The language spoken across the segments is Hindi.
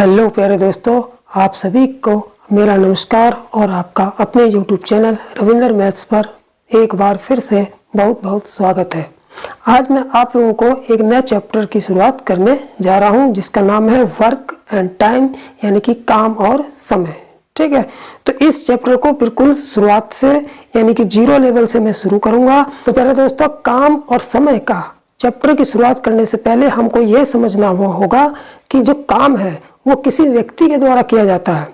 हेलो प्यारे दोस्तों, आप सभी को मेरा नमस्कार और आपका अपने YouTube चैनल रविंद्र मैथ्स पर एक बार फिर से बहुत बहुत स्वागत है। आज मैं आप लोगों को एक नए चैप्टर की शुरुआत करने जा रहा हूं जिसका नाम है वर्क एंड टाइम, यानी कि काम और समय। ठीक है, तो इस चैप्टर को बिल्कुल शुरुआत से यानी कि जीरो लेवल से मैं शुरू करूंगा। तो प्यारे दोस्तों, काम और समय का चैप्टर की शुरुआत करने से पहले हमको यह समझना होगा कि जो काम है वो किसी व्यक्ति के द्वारा किया जाता है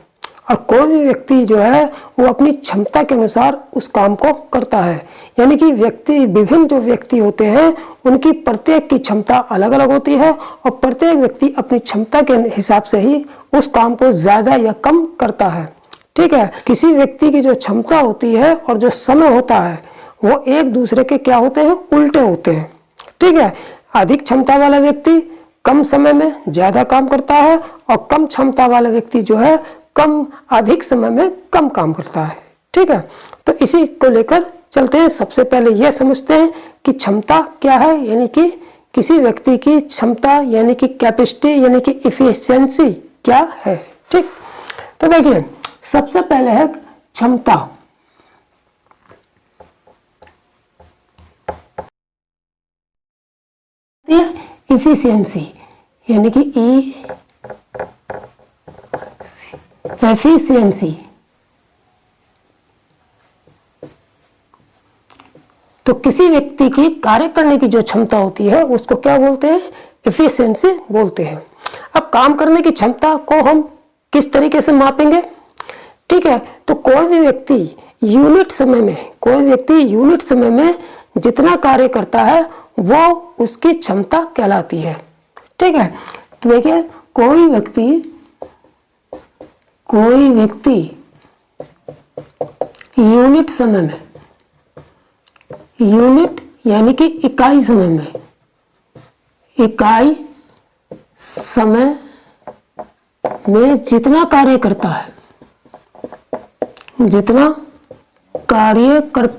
और कोई भी व्यक्ति जो है वो अपनी क्षमता के अनुसार उस काम को करता है। यानी कि विभिन्न जो व्यक्ति होते हैं उनकी प्रत्येक की क्षमता अलग अलग होती है और प्रत्येक व्यक्ति अपनी क्षमता के हिसाब से ही उस काम को ज्यादा या कम करता है। ठीक है, किसी व्यक्ति की जो क्षमता होती है और जो समय होता है वो एक दूसरे के क्या होते हैं, उल्टे होते हैं। ठीक है, अधिक क्षमता वाला व्यक्ति कम समय में ज्यादा काम करता है और कम क्षमता वाला व्यक्ति जो है अधिक समय में कम काम करता है। ठीक है, तो इसी को लेकर चलते हैं। सबसे पहले यह समझते हैं कि क्षमता क्या है, यानी कि किसी व्यक्ति की क्षमता यानी कि कैपेसिटी यानी कि इफिशिएंसी क्या है। ठीक, तो देखिए सबसे पहले है क्षमता। इफिशिएंसी यानी कि एफिशिएंसी। तो किसी व्यक्ति की कार्य करने की जो क्षमता होती है उसको क्या बोलते हैं, एफिशिएंसी बोलते हैं। अब काम करने की क्षमता को हम किस तरीके से मापेंगे। ठीक है, तो कोई भी व्यक्ति यूनिट समय में जितना कार्य करता है वो उसकी क्षमता कहलाती है। ठीक है, तो देखिए कोई व्यक्ति यूनिट समय में, यूनिट यानी कि इकाई समय में जितना कार्य करता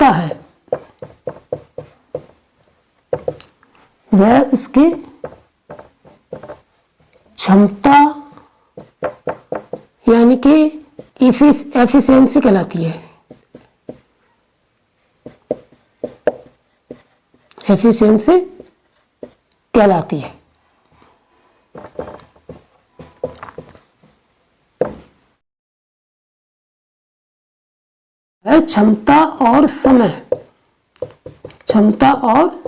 है वह उसकी क्षमता यानी कि एफिशिएंसी कहलाती है। एफिशिएंसी कहलाती है। क्षमता और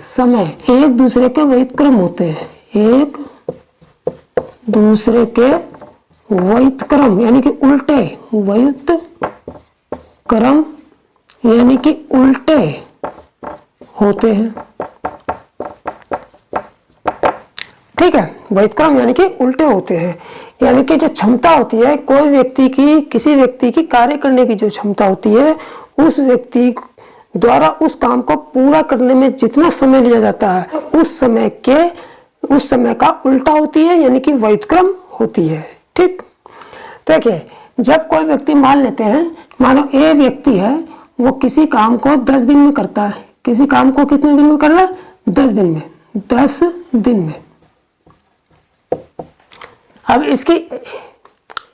समय एक दूसरे के व्युत्क्रम होते हैं। एक दूसरे के व्युत्क्रम यानी कि उल्टे, व्युत्क्रम यानी कि उल्टे होते हैं। ठीक है, व्युत्क्रम यानी कि उल्टे होते हैं। यानी कि जो क्षमता होती है कोई व्यक्ति की, किसी व्यक्ति की कार्य करने की जो क्षमता होती है उस व्यक्ति द्वारा उस काम को पूरा करने में जितना समय लिया जाता है उस समय का उल्टा होती है, यानी कि व्युत्क्रम होती है। ठीक, देखिए जब कोई व्यक्ति मान लेते हैं, मानो ए व्यक्ति है वो किसी काम को 10 दिन में करता है। किसी काम को कितने दिन में कर रहा है, 10 दिन में। 10 दिन में। अब इसकी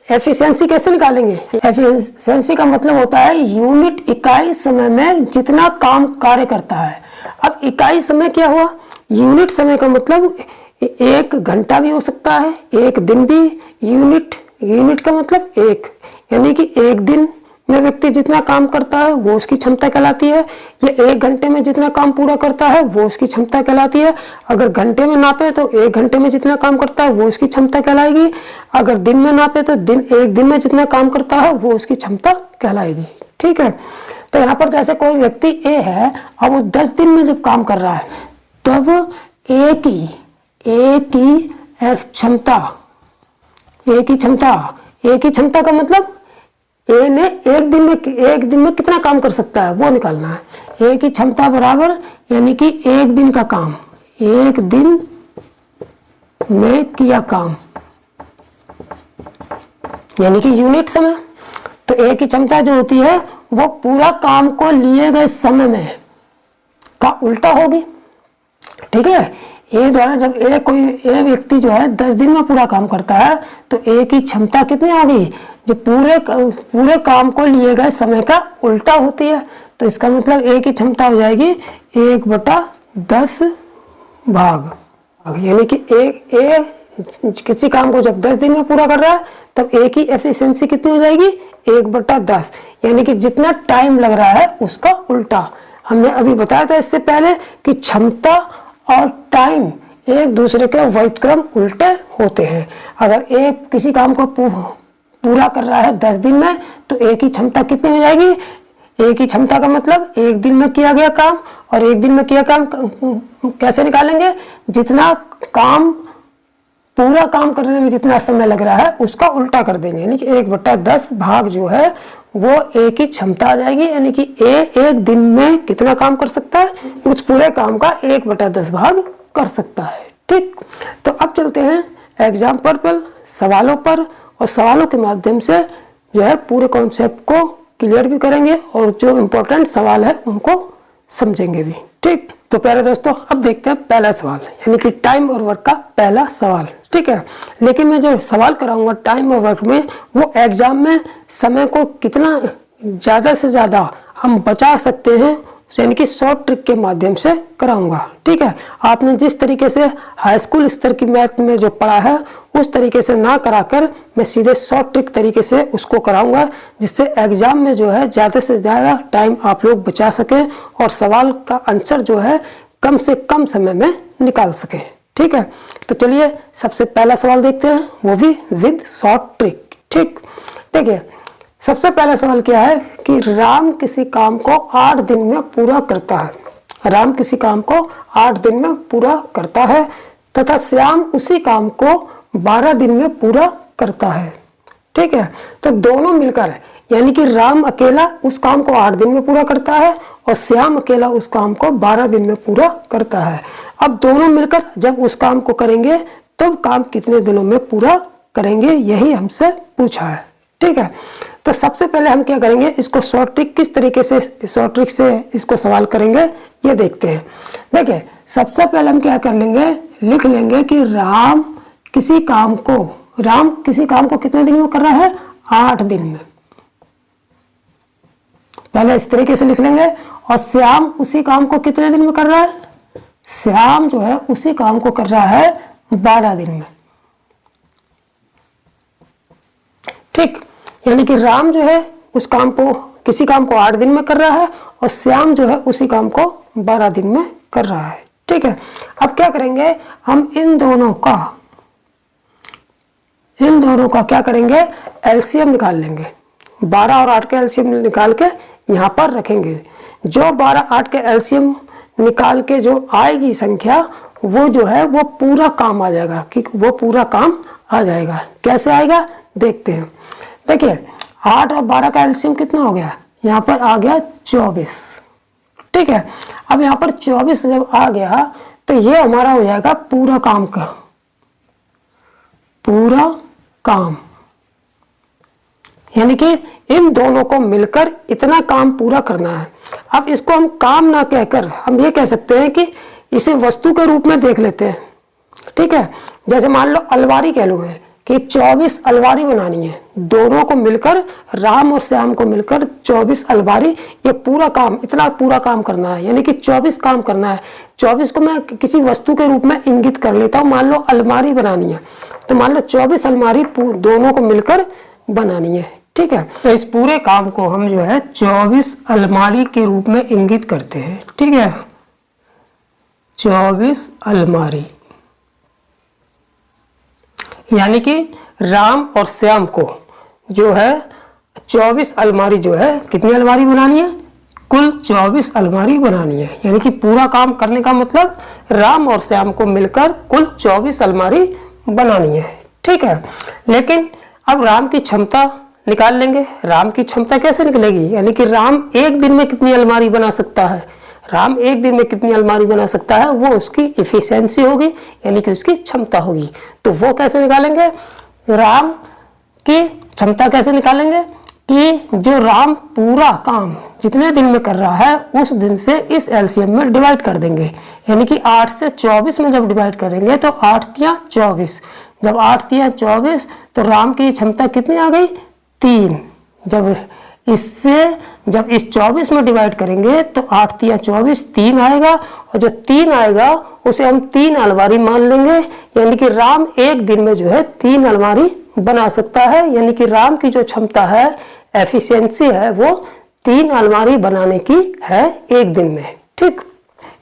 एफिशिएंसी कैसे निकालेंगे। एफिशिएंसी का मतलब होता है यूनिट इकाई समय में जितना काम कार्य करता है। अब इकाई समय क्या हुआ, यूनिट समय का मतलब 1 घंटा भी हो सकता है, 1 दिन भी। यूनिट का मतलब 1, यानी कि 1 दिन में व्यक्ति जितना काम करता है वो उसकी क्षमता कहलाती है। या 1 घंटे में जितना काम पूरा करता है वो उसकी क्षमता कहलाती है। अगर घंटे में नापे तो 1 घंटे में जितना काम करता है वो उसकी क्षमता कहलाएगी। अगर दिन में नापे तो 1 दिन में जितना काम करता है वो उसकी क्षमता कहलाएगी। ठीक है, तो यहाँ पर जैसे कोई व्यक्ति ए है और वो 10 दिन में जब काम कर रहा है तब ए की क्षमता का मतलब ए ने एक दिन में कितना काम कर सकता है वो निकालना है। ए की क्षमता बराबर यानी कि 1 दिन का काम, 1 दिन में किया काम यानी कि यूनिट समय। तो ए की क्षमता जो होती है वो पूरा काम को लिए गए समय में का उल्टा होगी। ठीक है, ए द्वारा जब ए व्यक्ति जो है 10 दिन में पूरा काम करता है तो ए की क्षमता कितनी होगी, जो पूरे काम को लिए गए समय का उल्टा होती है। तो इसका मतलब ए की क्षमता हो जाएगी 1/10 भाग, यानी कि ए किसी काम को जब 10 दिन में पूरा कर रहा है तब ए की एफिशिएंसी कितनी हो जाएगी 1/10, यानी कि जितना टाइम लग रहा है उसका उल्टा। हमने अभी बताया था इससे पहले कि क्षमता और टाइम एक दूसरे के व्युत्क्रम उल्टे होते हैं। अगर ए किसी काम को पूरा कर रहा है 10 दिन में तो ए की क्षमता कितनी हो जाएगी, ए की क्षमता का मतलब एक दिन में किया गया काम, और एक दिन में किया काम कैसे निकालेंगे, जितना काम पूरा काम करने में जितना समय लग रहा है उसका उल्टा कर देंगे, यानी कि 1/10 भाग जो है वो ए की क्षमता आ जाएगी। यानी कि ए एक दिन में कितना काम कर सकता है, उस पूरे काम का 1/10 भाग कर सकता है। ठीक, तो अब चलते हैं एग्जाम्पल पर, सवालों पर, और सवालों के माध्यम से जो है पूरे कॉन्सेप्ट को क्लियर भी करेंगे और जो इम्पोर्टेंट सवाल है उनको समझेंगे भी। ठीक, तो प्यारे दोस्तों अब देखते हैं पहला सवाल, यानी कि टाइम और वर्क का पहला सवाल। ठीक है, लेकिन मैं जो सवाल कराऊंगा टाइम और वर्क में वो एग्जाम में समय को कितना ज़्यादा से ज़्यादा हम बचा सकते हैं, यानी कि शॉर्ट ट्रिक के माध्यम से कराऊंगा। ठीक है, आपने जिस तरीके से हाई स्कूल स्तर की मैथ में जो पढ़ा है उस तरीके से ना कराकर मैं सीधे शॉर्ट ट्रिक तरीके से उसको कराऊंगा, जिससे एग्जाम में जो है ज़्यादा से ज़्यादा टाइम आप लोग बचा सकें और सवाल का आंसर जो है कम से कम समय में निकाल सकें। ठीक है, तो चलिए सबसे पहला सवाल देखते हैं, वो भी विद शॉर्ट ट्रिक। ठीक, देखिए सबसे पहला सवाल क्या है कि राम किसी काम को 8 दिन में पूरा करता है। राम किसी काम को 8 दिन में पूरा करता है तथा श्याम उसी काम को 12 दिन में पूरा करता है। ठीक है, तो दोनों मिलकर, यानी कि राम अकेला उस काम को 8 दिन में पूरा करता है और श्याम अकेला उस काम को 12 दिन में पूरा करता है। अब दोनों मिलकर जब उस काम को करेंगे तब काम कितने दिनों में पूरा करेंगे, यही हमसे पूछा है। ठीक है, तो सबसे पहले हम क्या करेंगे, इसको शॉर्ट ट्रिक किस तरीके से शॉर्ट ट्रिक से इसको सवाल करेंगे ये देखते हैं। देखिए सबसे पहले हम क्या कर लेंगे, लिख लेंगे कि राम किसी काम को कितने दिन में कर रहा है, 8 दिन में। पहले इस तरीके से लिख लेंगे। और श्याम उसी काम को कितने दिन में कर रहा है, श्याम जो है उसी काम को कर रहा है 12 दिन में। ठीक, यानी कि राम जो है उस काम को किसी काम को 8 दिन में कर रहा है और श्याम जो है उसी काम को 12 दिन में कर रहा है। ठीक है, अब क्या करेंगे, हम इन दोनों का क्या करेंगे, एलसीएम निकाल लेंगे। 12 और 8 के एलसीएम निकाल के यहाँ पर रखेंगे। जो 12 8 के एलसीएम निकाल के जो आएगी संख्या वो जो है वो पूरा काम आ जाएगा, कि वो पूरा काम आ जाएगा। कैसे आएगा देखते हैं। देखिए 8 और 12 का एलसीएम कितना हो गया, यहाँ पर आ गया 24। ठीक है, अब यहाँ पर 24 जब आ गया तो ये हमारा हो जाएगा पूरा काम का पूरा काम, यानी कि इन दोनों को मिलकर इतना काम पूरा करना है। अब इसको हम काम ना कहकर हम ये कह सकते हैं कि इसे वस्तु के रूप में देख लेते हैं। ठीक है, जैसे मान लो अलमारी कह लो है कि 24 अलमारी बनानी है, दोनों को मिलकर राम और श्याम को मिलकर 24 अलमारी, ये पूरा काम इतना पूरा काम करना है, यानी कि 24 काम करना है। 24 को मैं किसी वस्तु के रूप में इंगित कर लेता हूँ। मान लो अलमारी बनानी है तो मान लो 24 अलमारी दोनों को मिलकर बनानी है। ठीक है, तो इस पूरे काम को हम जो है 24 अलमारी के रूप में इंगित करते हैं। ठीक है, 24 अलमारी, यानी कि राम और श्याम को जो है 24 अलमारी जो है कितनी अलमारी बनानी है, कुल 24 अलमारी बनानी है। यानी कि पूरा काम करने का मतलब राम और श्याम को मिलकर कुल 24 अलमारी बनानी है। ठीक है, लेकिन अब राम की क्षमता निकाल लेंगे। राम की क्षमता कैसे निकलेगी, यानी कि राम एक दिन में कितनी अलमारी बना सकता है, राम एक दिन में कितनी अलमारी बना सकता है, वो उसकी इफिशिएंसी होगी, यानी कि उसकी क्षमता होगी। तो वो कैसे निकालेंगे, राम की क्षमता कैसे निकालेंगे कि जो राम पूरा काम जितने दिन में कर रहा है उस दिन से इस एलसीएम में डिवाइड कर देंगे। यानी कि 8 से 24 में जब डिवाइड करेंगे तो 8 तिया 24, जब 8 तिया 24 तो राम की क्षमता कितनी आ गई 3। जब इस 24 में डिवाइड करेंगे तो 8 तिया 24 3 आएगा, और जो 3 आएगा उसे हम 3 अलमारी मान लेंगे। यानी कि राम एक दिन में जो है 3 अलमारी बना सकता है। यानी कि राम की जो क्षमता है, एफिशिएंसी है, वो 3 अलमारी बनाने की है एक दिन में। ठीक,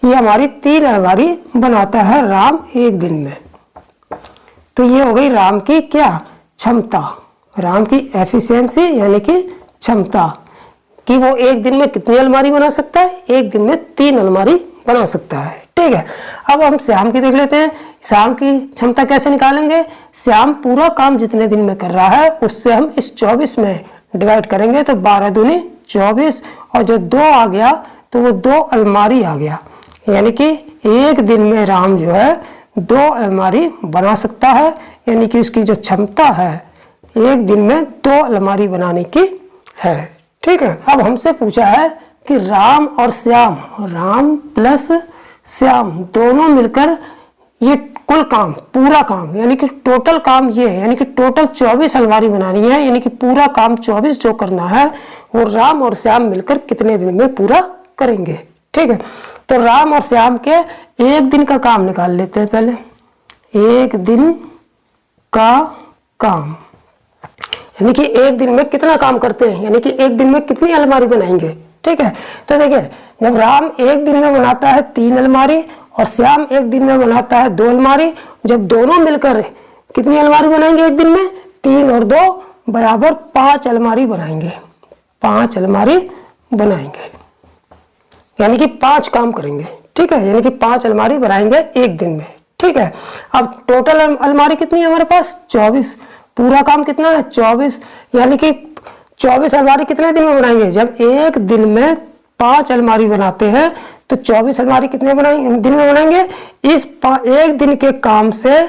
ये हमारी 3 अलमारी बनाता है राम एक दिन में। तो ये हो गई राम की क्या क्षमता, राम की एफिशिएंसी यानी कि क्षमता, कि वो एक दिन में कितनी अलमारी बना सकता है, एक दिन में 3 अलमारी बना सकता है। ठीक है, अब हम श्याम की देख लेते हैं। श्याम की क्षमता कैसे निकालेंगे। श्याम पूरा काम जितने दिन में कर रहा है उससे हम इस 24 में डिवाइड करेंगे तो 12 दूनी 24, और जो 2 आ गया तो वो 2 अलमारी आ गया। यानी कि एक दिन में राम जो है 2 अलमारी बना सकता है। यानी कि उसकी जो क्षमता है एक दिन में 2 अलमारी बनाने की है। ठीक है, अब हमसे पूछा है कि राम और श्याम, राम प्लस श्याम दोनों मिलकर ये कुल काम, पूरा काम, यानी कि टोटल काम ये है, यानी कि टोटल 24 अलमारी बनानी है। यानी कि पूरा काम 24 जो करना है वो राम और श्याम मिलकर कितने दिन में पूरा करेंगे। ठीक है, तो राम और श्याम के एक दिन का काम निकाल लेते हैं पहले। एक दिन का काम यानी कि एक दिन में कितना काम करते हैं, यानी कि एक दिन में कितनी अलमारी बनाएंगे। ठीक है, तो देखिए जब राम एक दिन में बनाता है 3 अलमारी और श्याम एक दिन में बनाता है 2 अलमारी, जब दोनों मिलकर कितनी अलमारी बनाएंगे एक दिन में, 3 और 2 बराबर 5 अलमारी बनाएंगे। 5 अलमारी बनाएंगे यानी कि 5 काम करेंगे। ठीक है, यानी कि 5 अलमारी बनाएंगे एक दिन में। ठीक है, अब टोटल अलमारी कितनी है हमारे पास 24, पूरा काम कितना है 24, यानी कि 24 अलमारी कितने दिन में बनाएंगे। जब एक दिन में 5 अलमारी बनाते हैं तो 24 अलमारी कितने दिन में बनाएंगे। इस एक दिन के काम से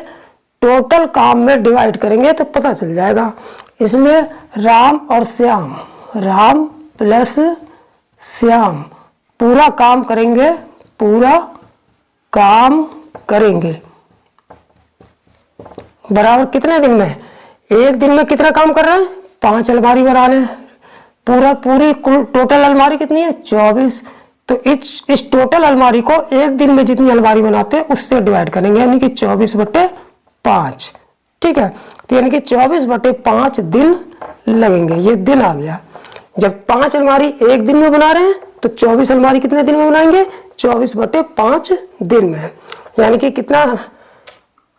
टोटल काम में डिवाइड करेंगे तो पता चल जाएगा। इसलिए राम और श्याम, राम प्लस श्याम पूरा काम करेंगे, पूरा काम करेंगे बराबर कितने दिन में, एक दिन में कितना काम कर रहे हैं 5 अलमारी बना रहे हैं। पूरी टोटल अलमारी कितनी है 24, तो इस टोटल अलमारी को एक दिन में जितनी अलमारी बनाते हैं उससे डिवाइड करेंगे, यानी कि 24/5। ठीक है, तो यानी कि 24/5 दिन लगेंगे। ये दिन आ गया। जब 5 अलमारी एक दिन में बना रहे हैं तो 24 अलमारी कितने दिन में बनाएंगे 24/5 दिन में। यानी कि कितना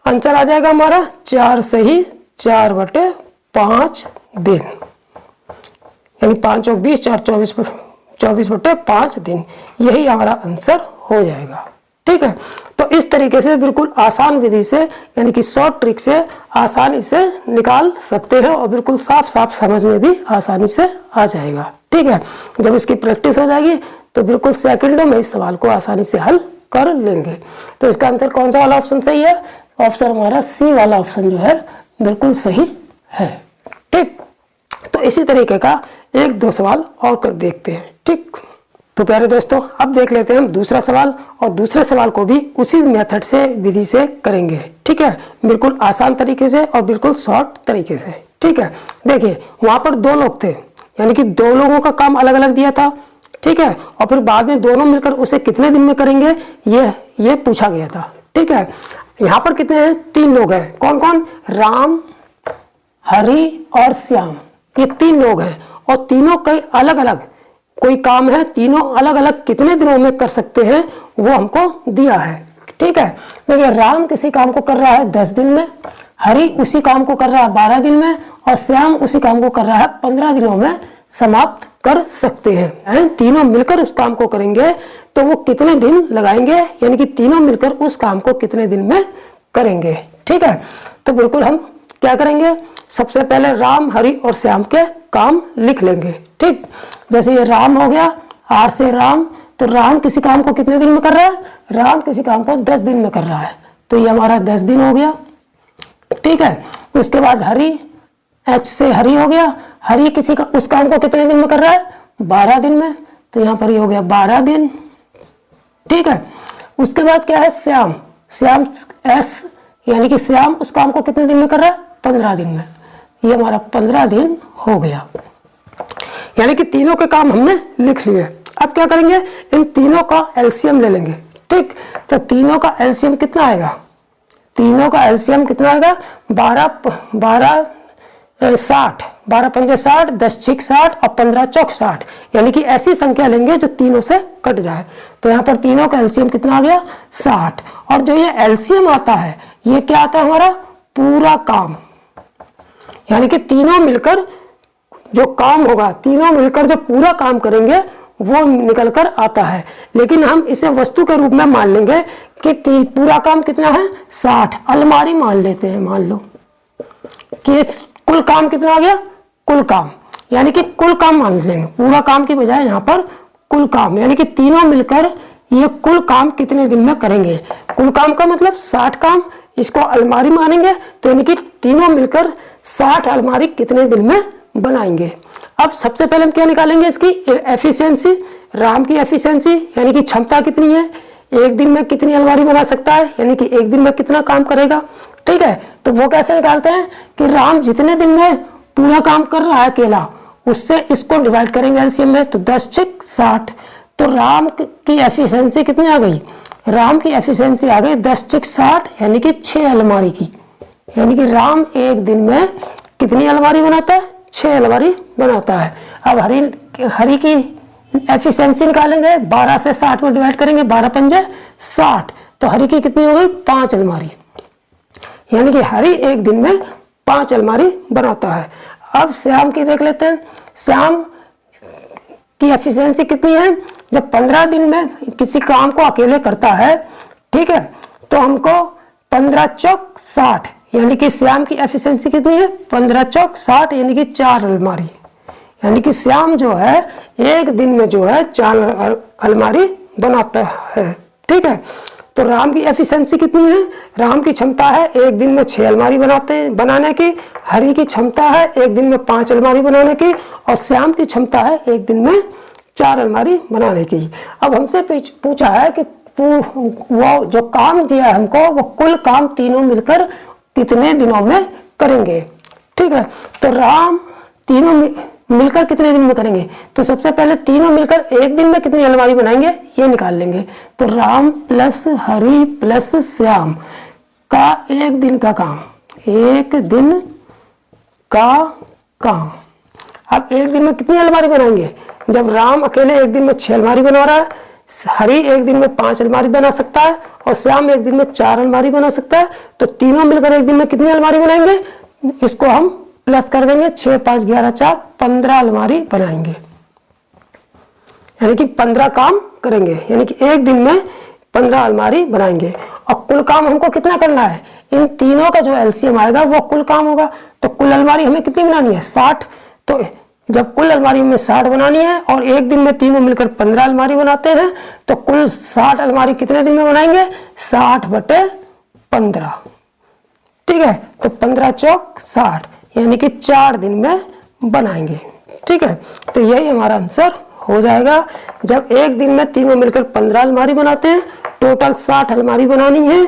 आंसर आ जाएगा हमारा 4 सही 4/5 दिन, यानी 5 और 20 4 24/5 दिन, यही हमारा आंसर हो जाएगा। ठीक है, तो इस तरीके से बिल्कुल आसान विधि से यानी कि शॉर्ट ट्रिक से आसानी से निकाल सकते हैं और बिल्कुल साफ साफ समझ में भी आसानी से आ जाएगा। ठीक है, जब इसकी प्रैक्टिस हो जाएगी तो बिल्कुल सेकंडों में इस सवाल को आसानी से हल कर लेंगे। तो इसका आंसर कौन सा वाला ऑप्शन सही है, ऑप्शन हमारा सी वाला ऑप्शन जो है बिल्कुल सही है। ठीक, तो इसी तरीके का 1-2 सवाल और कर देखते हैं। ठीक, तो प्यारे दोस्तों अब देख लेते हैं हम दूसरा सवाल, और दूसरे सवाल को भी उसी मेथड से विधि से करेंगे। ठीक है, बिल्कुल आसान तरीके से और बिल्कुल शॉर्ट तरीके से। ठीक है, देखिए वहां पर 2 लोग थे, यानी कि 2 लोगों का काम अलग अलग दिया था। ठीक है, और फिर बाद में दोनों मिलकर उसे कितने दिन में करेंगे ये पूछा गया था। ठीक है, यहाँ पर कितने हैं 3 लोग हैं। कौन कौन, राम, हरि और श्याम, ये 3 लोग हैं और तीनों कई अलग अलग कोई काम है, तीनों अलग अलग कितने दिनों में कर सकते हैं वो हमको दिया है। ठीक है, देखिए राम किसी काम को कर रहा है 10 दिन में, हरि उसी काम को कर रहा है 12 दिन में, और श्याम उसी काम को कर रहा है 15 दिनों में समाप्त कर सकते हैं। तीनों मिलकर उस काम को करेंगे तो वो कितने दिन लगाएंगे, यानी कि तीनों मिलकर उस काम को कितने दिन में करेंगे। ठीक है, तो बिल्कुल हम क्या करेंगे, सबसे पहले राम, हरि और श्याम के काम लिख लेंगे। ठीक, जैसे ये राम हो गया, आर से राम, तो राम किसी काम को कितने दिन में कर रहा है, राम किसी काम को 10 दिन में कर रहा है, तो ये हमारा 10 दिन हो गया। ठीक है, उसके बाद हरि, एच से हरि हो गया, हरि किसी का उस काम को कितने दिन में कर रहा है 12 दिन में, तो यहाँ पर ये हो गया 12 दिन। ठीक है, उसके बाद क्या है, श्याम, श्याम एस यानी कि श्याम उस काम को कितने दिन में कर रहा है, 15 दिन में। ये हमारा 15 दिन हो गया, यानी कि तीनों के काम हमने लिख लिए। अब क्या करेंगे, इन तीनों का एलसीएम ले लेंगे। ठीक, तो तीनों का एलसीएम कितना आएगा, तीनों का एलसीएम कितना आएगा, 12 60, 12 पंजे 60, 10 छिक 60 और 15 चौक 60, यानी कि ऐसी संख्या लेंगे जो तीनों से कट जाए। तो यहाँ पर तीनों का एलसीएम कितना आ गया, 60। और जो ये एलसीएम आता है ये क्या आता है, हमारा पूरा काम, यानी कि तीनों मिलकर जो काम होगा, तीनों मिलकर जो पूरा काम करेंगे वो निकल कर आता है। लेकिन हम इसे वस्तु के रूप में मान लेंगे कि पूरा काम कितना है, 60। अलमारी मान लेते हैं, मान लो कि कुल काम कितना आ गया, कुल काम, यानी कि कुल काम मान लेंगे, पूरा काम की बजाय यहाँ पर कुल काम, यानी कि तीनों मिलकर ये कुल काम कितने दिन में करेंगे। कुल काम का मतलब 60 काम, इसको अलमारी मानेंगे तो यानी कि तीनों मिलकर 60 अलमारी कितने दिन में बनाएंगे। अब सबसे पहले हम क्या निकालेंगे, इसकी एफिशिएंसी, राम की एफिशिएंसी यानी कि क्षमता कितनी है, एक दिन में कितनी अलमारी बना सकता है, यानी कि एक दिन में कितना काम करेगा। ठीक है, तो वो कैसे निकालते हैं कि राम जितने दिन में पूरा काम कर रहा है अकेला, उससे इसको डिवाइड करेंगे एलसीएम में, तो 10 छिक 60। तो राम की एफिशिएंसी कितनी आ गई, राम की एफिशिएंसी आ गई 10 छिक 60, यानी कि 6 अलमारी की, यानी कि राम एक दिन में कितनी अलमारी बनाता है, 6 अलमारी बनाता है। अब हरी की एफिशिएंसी निकालेंगे, 12 से 60 में डिवाइड करेंगे, 12 पंजे 60, तो हरी की कितनी हो गई, 5 अलमारी, यानी कि हरी एक दिन में 5 अलमारी बनाता है। अब श्याम की देख लेते हैं, श्याम की एफिशिएंसी कितनी है, जब 15 दिन में किसी काम को अकेले करता है, ठीक है, तो हमको 15 चौक 60, यानी कि श्याम की एफिशिएंसी कितनी है, 15 चौक 60, यानी कि 4 अलमारी, यानी कि श्याम जो है एक दिन में जो है 4 अलमारी बनाता है। ठीक है, तो राम की एफिशिएंसी कितनी है, राम की क्षमता है एक दिन में 6 अलमारी बनाने की, हरि की क्षमता है एक दिन में 5 अलमारी बनाने की, और श्याम की क्षमता है एक दिन में 4 अलमारी बनाने की। अब हमसे पूछा है कि वो जो काम दिया है हमको, वो कुल काम तीनों मिलकर कितने दिनों में करेंगे। ठीक है, तो राम तीनों मिलकर कितने दिन में करेंगे, तो सबसे पहले तीनों मिलकर एक दिन में कितनी अलमारी बनाएंगे ये निकाल लेंगे। तो राम प्लस हरि प्लस श्याम का एक दिन का काम, एक दिन का काम। अब एक दिन में कितनी अलमारी बनाएंगे, जब राम अकेले एक दिन में 6 अलमारी बना रहा है, हरि एक दिन में 5 अलमारी बना सकता है और श्याम एक दिन में 4 अलमारी बना सकता है, तो तीनों मिलकर एक दिन में कितनी अलमारी बनाएंगे, इसको हम प्लस कर देंगे, 6 5 11 4 15 अलमारी बनाएंगे, यानी कि 15 काम करेंगे, यानी कि एक दिन में 15 अलमारी बनाएंगे। और कुल काम हमको कितना करना है, इन तीनों का जो एलसीएम आएगा वो कुल काम होगा। तो कुल अलमारी हमें कितनी बनानी है, 60। तो जब कुल अलमारी में 60 बनानी है और एक दिन में तीनों मिलकर 15 अलमारी बनाते हैं, तो कुल 60 अलमारी कितने दिन में बनाएंगे, 60/15। ठीक है, तो 15 चौक 60, यानी कि 4 दिन में बनाएंगे। ठीक है, तो यही हमारा आंसर हो जाएगा। जब एक दिन में तीनों मिलकर 15 अलमारी बनाते हैं, टोटल 60 अलमारी बनानी है,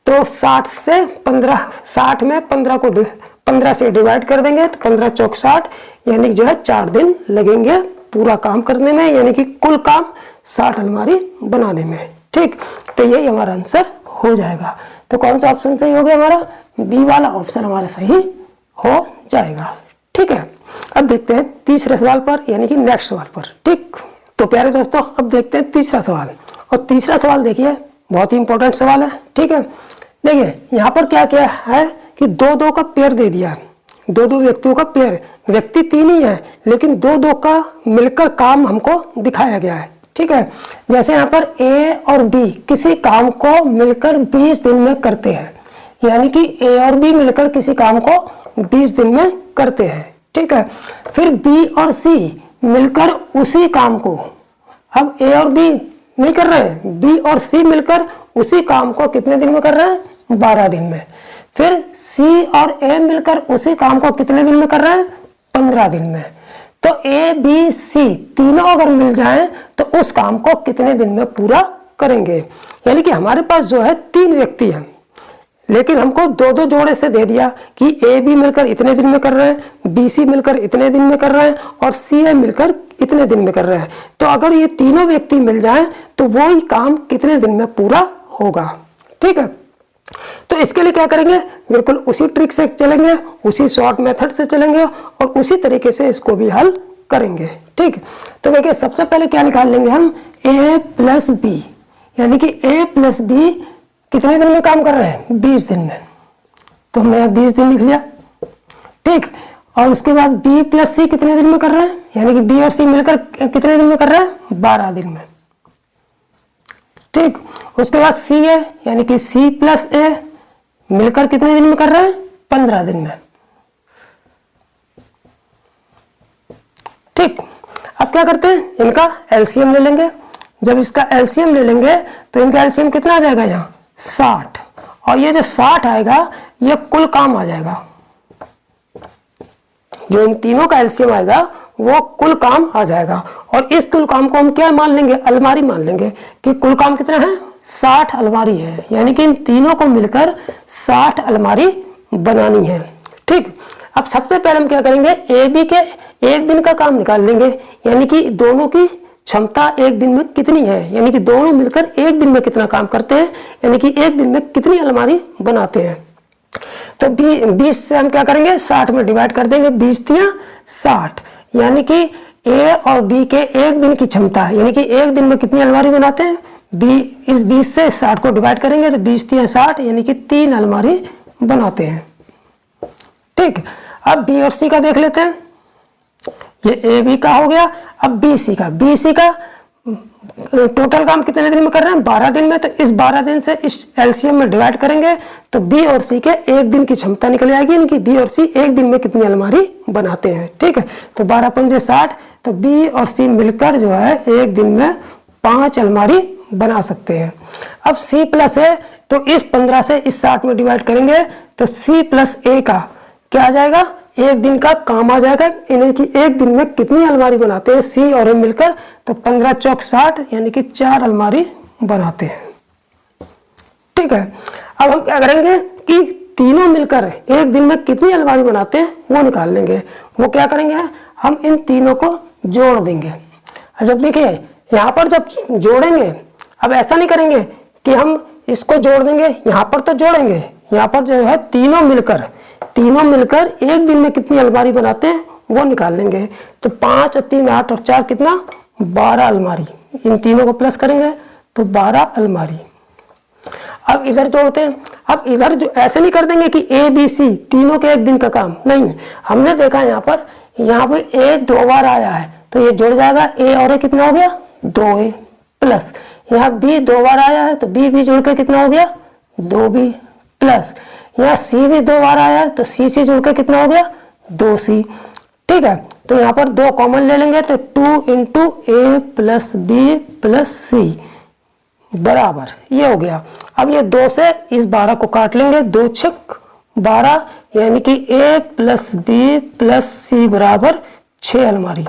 तो 60 में 15 से डिवाइड कर देंगे, तो 15 चौक 60, यानी जो है 4 दिन लगेंगे पूरा काम करने में, यानी कि कुल काम 60 अलमारी बनाने में। ठीक, तो यही हमारा आंसर हो जाएगा। तो कौन सा ऑप्शन सही हो गया हमारा, बी वाला ऑप्शन हमारा सही हो जाएगा। ठीक है, अब देखते हैं तीसरे सवाल पर, यानी कि नेक्स्ट सवाल पर। ठीक, तो प्यारे दोस्तों अब देखते हैं तीसरा सवाल। और तीसरा सवाल देखिए बहुत ही इंपॉर्टेंट सवाल है। ठीक है, देखिए यहाँ पर क्या क्या है कि 2-2 का पेयर दे दिया, 2-2 व्यक्तियों का पेयर, व्यक्ति 3 ही है लेकिन 2-2 का मिलकर काम हमको दिखाया गया है। ठीक है, जैसे यहाँ पर ए और बी किसी काम को मिलकर 20 दिन में करते हैं, यानी कि ए और बी मिलकर किसी काम को 20 दिन में करते हैं। ठीक है, फिर बी और सी मिलकर उसी काम को, अब ए और बी नहीं कर रहे हैं, बी और सी मिलकर उसी काम को कितने दिन में कर रहे हैं, 12 दिन में। फिर सी और ए मिलकर उसी काम को कितने दिन में कर रहे हैं, 15 दिन में। तो तो ए बी सी तीनों अगर मिल जाएं तो उस काम को कितने दिन में पूरा करेंगे। यानी कि हमारे पास जो है 3 व्यक्ति हैं, लेकिन हमको दो दो जोड़े से दे दिया कि ए बी मिलकर इतने दिन में कर रहे हैं, बी सी मिलकर इतने दिन में कर रहे हैं और सी ए मिलकर इतने दिन में कर रहे हैं। तो अगर ये तीनों व्यक्ति मिल जाएं तो वो ही काम कितने दिन में पूरा होगा। ठीक है, तो इसके लिए क्या करेंगे, बिल्कुल उसी ट्रिक से चलेंगे, उसी शॉर्ट मेथड से चलेंगे और उसी तरीके से इसको भी हल करेंगे। ठीक, तो देखिए सबसे पहले क्या निकाल लेंगे हम, a प्लस बी, यानी कि a प्लस बी कितने दिन में काम कर रहे हैं, 20 दिन में। तो हमने 20 दिन लिख लिया। ठीक, और उसके बाद b प्लस सी कितने दिन में कर रहे हैं, यानी कि b और c मिलकर कितने दिन में कर रहे हैं, 12 दिन में। ठीक, उसके बाद सी है, यानी कि सी प्लस ए मिलकर कितने दिन में कर रहे हैं, 15 दिन में। ठीक, अब क्या करते हैं, इनका एलसीएम ले लेंगे। जब इसका एलसीएम ले लेंगे तो इनका एलसीएम कितना आ जाएगा, यहाँ 60, और ये जो 60 आएगा ये कुल काम आ जाएगा। जो इन तीनों का एलसीएम आएगा वो कुल काम आ जाएगा, और इस कुल काम को हम क्या मान लेंगे, अलमारी मान लेंगे कि कुल काम कितना है, 60 अलमारी है। यानी कि इन तीनों को मिलकर 60 अलमारी बनानी है। ठीक, अब सबसे पहले हम क्या करेंगे, ए बी के एक दिन का काम निकाल लेंगे, यानी कि दोनों की क्षमता एक दिन में कितनी है, यानी कि दोनों मिलकर एक दिन में कितना काम करते हैं, यानी कि एक दिन में कितनी अलमारी बनाते हैं। तो 20 से हम क्या करेंगे, 60 में डिवाइड कर देंगे, 20 तिया 60, यानी कि ए और बी के एक दिन की क्षमता है, यानी कि एक दिन में कितनी अलमारी बनाते हैं, बी इस 20 से 60 को डिवाइड करेंगे तो 20 तिया 60, यानी कि 3 अलमारी बनाते हैं। ठीक, अब बी और सी का देख लेते हैं। ये ए बी का हो गया, अब बी सी का टोटल काम कितने दिन में कर रहे हैं, 12 दिन में। तो इस 12 दिन से इस एलसीएम में डिवाइड करेंगे तो बी और सी के एक दिन की क्षमता निकल आएगी, इनकी बी और सी एक दिन में कितनी अलमारी बनाते हैं। ठीक है, तो 12 पंजे 60, तो बी और सी मिलकर जो है एक दिन में 5 अलमारी बना सकते हैं। अब सी प्लस ए, तो इस 15 से इस 60 में डिवाइड करेंगे तो सी प्लस ए का क्या आ जाएगा, एक दिन का काम आ जाएगा, इन्हें की एक दिन में कितनी अलमारी बनाते हैं सी और ए मिलकर, तो 15 चौक 60, यानी कि 4 अलमारी बनाते हैं। ठीक है, अब हम क्या करेंगे कि तीनों मिलकर एक दिन में कितनी अलमारी बनाते हैं वो निकाल लेंगे। वो क्या करेंगे, हम इन तीनों को जोड़ देंगे। जब देखिए यहाँ पर जब जोड़ेंगे, अब ऐसा नहीं करेंगे कि हम इसको जोड़ देंगे, यहाँ पर तो जोड़ेंगे, यहाँ पर जो है तीनों मिलकर एक दिन में कितनी अलमारी बनाते हैं वो निकाल लेंगे। तो 5 और 3 8 और 4 कितना, 12 अलमारी। इन तीनों को प्लस करेंगे तो 12 अलमारी। अब इधर जोड़ते हैं। अब इधर जो ऐसे नहीं कर देंगे कि ए बी सी तीनों के एक दिन का काम, नहीं, हमने देखा यहाँ पर ए 2 बार आया है तो ये जुड़ जाएगा, ए और ए कितना हो गया, 2a प्लस, यहाँ बी 2 बार आया है तो बी जुड़ के कितना हो गया, 2b प्लस, यहाँ सी भी 2 बार आया है तो सी जुड़ के कितना हो गया, 2c। ठीक है, तो यहाँ पर 2 कॉमन ले लेंगे तो 2 इंटू ए प्लस बी प्लस सी बराबर ये हो गया। अब ये 2 से इस 12 को काट लेंगे, 2 छक 12, यानी कि a प्लस बी प्लस सी बराबर 6 अलमारी।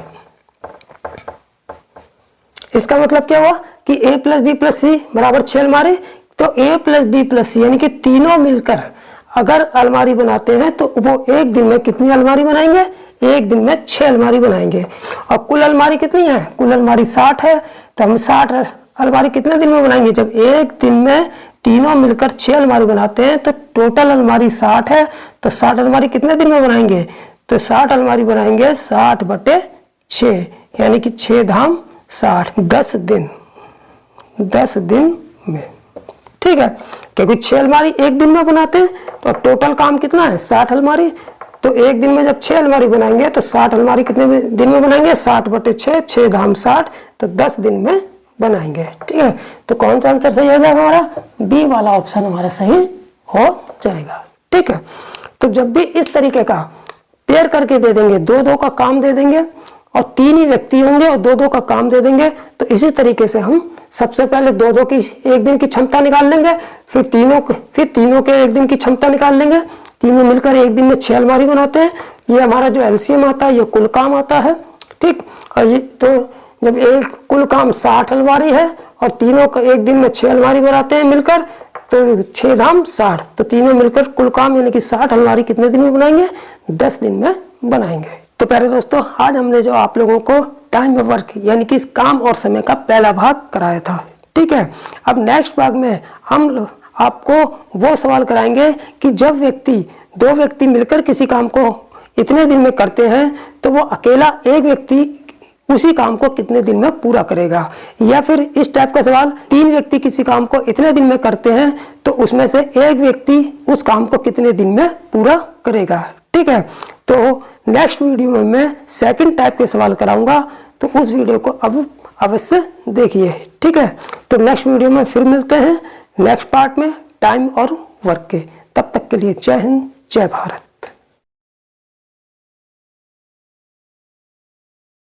इसका मतलब क्या हुआ कि a प्लस बी प्लस सी बराबर 6 अलमारी। तो a प्लस बी प्लस सी यानी कि तीनों मिलकर अगर अलमारी बनाते हैं तो वो एक दिन में कितनी अलमारी बनाएंगे, एक दिन में 6 अलमारी बनाएंगे। और कुल अलमारी कितनी है, कुल अलमारी 60 है, तो हम 60 अलमारी कितने दिन में बनाएंगे, जब एक दिन में तीनों मिलकर 6 अलमारी बनाते हैं तो टोटल अलमारी 60 है, तो 60 अलमारी कितने दिन में बनाएंगे, तो 60 अलमारी बनाएंगे 60/6, यानी कि 6 धाम 60, 10 दिन में। ठीक है, क्योंकि 6 अलमारी एक दिन में बनाते हैं तो टोटल काम कितना है, 60 अलमारी। तो एक दिन में जब 6 अलमारी बनाएंगे तो 60 अलमारी कितने दिन में बनाएंगे, 60/6, 6 धाम 60, तो 10 दिन में बनाएंगे। ठीक है, तो कौन सा आंसर सही हो जाएगा हमारा, बी वाला ऑप्शन हमारा सही हो जाएगा। ठीक है, तो जब भी इस तरीके का पेयर करके दे देंगे, 2-2 का काम दे देंगे और 3 ही व्यक्ति होंगे और 2-2 का काम दे देंगे, तो इसी तरीके से हम सबसे पहले 2-2 की एक दिन की क्षमता निकाल लेंगे, फिर तीनों के एक दिन की क्षमता निकाल लेंगे। तीनों मिलकर एक दिन में 6 अलमारी बनाते हैं। ये हमारा जो एलसीएम आता है ये कुल काम आता है। ठीक। और ये तो जब एक कुल काम 60 अलमारी है और तीनों का एक दिन में 6 अलमारी बनाते हैं मिलकर, तो 6 धाम 60, तो तीनों मिलकर कुल काम यानी कि 60 अलमारी कितने दिन में बनाएंगे? 10 दिन में बनाएंगे। तो प्यारे दोस्तों, आज हमने जो आप लोगों को टाइम ऑफ वर्क यानी कि काम और समय का पहला भाग कराया था, ठीक है। अब नेक्स्ट भाग में हम आपको वो सवाल कराएंगे कि जब दो व्यक्ति मिलकर किसी काम को इतने दिन में करते हैं तो वो अकेला एक व्यक्ति उसी काम को कितने दिन में पूरा करेगा। या फिर इस टाइप का सवाल, 3 व्यक्ति किसी काम को इतने दिन में करते हैं तो उसमें से एक व्यक्ति उस काम को कितने दिन में पूरा करेगा, ठीक है। तो नेक्स्ट वीडियो में मैं सेकंड टाइप के सवाल कराऊंगा, तो उस वीडियो को अब अवश्य देखिए, ठीक है। तो नेक्स्ट वीडियो में फिर मिलते हैं नेक्स्ट पार्ट में टाइम और वर्क के। तब तक के लिए जय हिंद, जय भारत।